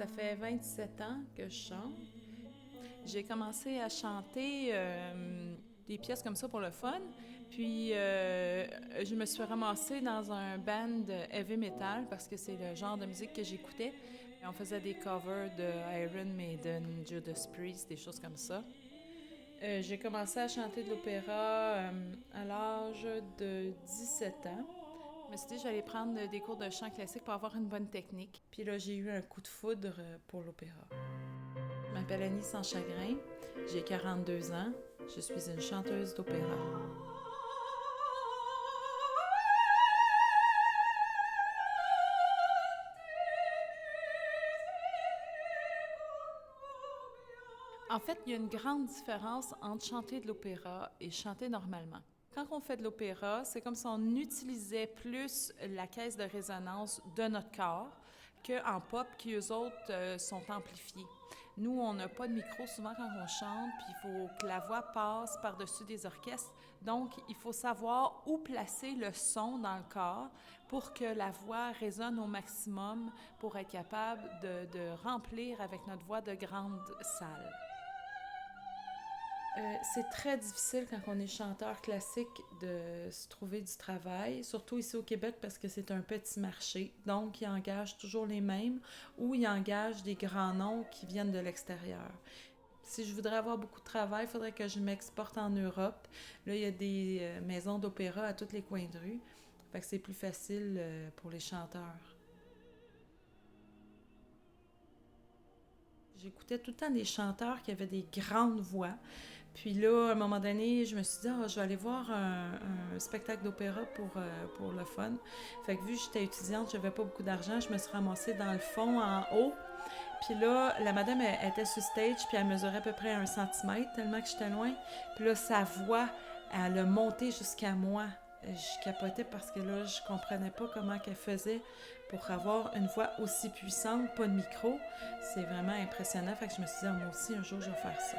Ça fait 27 ans que je chante. J'ai commencé à chanter des pièces comme ça pour le fun. Puis je me suis ramassée dans un band heavy metal parce que c'est le genre de musique que j'écoutais. On faisait des covers de Iron Maiden, Judas Priest, des choses comme ça. J'ai commencé à chanter de l'opéra à l'âge de 17 ans. Je me suis dit que j'allais prendre des cours de chant classique pour avoir une bonne technique. Puis là, j'ai eu un coup de foudre pour l'opéra. Je m'appelle Annie Sans Chagrin, j'ai 42 ans, je suis une chanteuse d'opéra. En fait, il y a une grande différence entre chanter de l'opéra et chanter normalement. Quand on fait de l'opéra, c'est comme si on utilisait plus la caisse de résonance de notre corps qu'en pop, qui eux autres sont amplifiés. Nous, on n'a pas de micro souvent quand on chante, puis il faut que la voix passe par-dessus des orchestres. Donc, il faut savoir où placer le son dans le corps pour que la voix résonne au maximum pour être capable de remplir avec notre voix de grandes salles. C'est très difficile quand on est chanteur classique de se trouver du travail, surtout ici au Québec parce que c'est un petit marché. Donc, ils engagent toujours les mêmes ou ils engagent des grands noms qui viennent de l'extérieur. Si je voudrais avoir beaucoup de travail, il faudrait que je m'exporte en Europe. Là, il y a des maisons d'opéra à tous les coins de rue. Fait que c'est plus facile pour les chanteurs. J'écoutais tout le temps des chanteurs qui avaient des grandes voix. Puis là, à un moment donné, je me suis dit, ah, je vais aller voir un spectacle d'opéra pour le fun. Fait que vu que j'étais étudiante, je n'avais pas beaucoup d'argent, je me suis ramassée dans le fond, en haut. Puis là, la madame, elle était sur stage, puis elle mesurait à peu près 1 centimètre, tellement que j'étais loin. Puis là, sa voix, elle a monté jusqu'à moi. Je capotais parce que là, je comprenais pas comment qu'elle faisait pour avoir une voix aussi puissante, pas de micro. C'est vraiment impressionnant. Fait que je me suis dit, ah, moi aussi, un jour, je vais faire ça.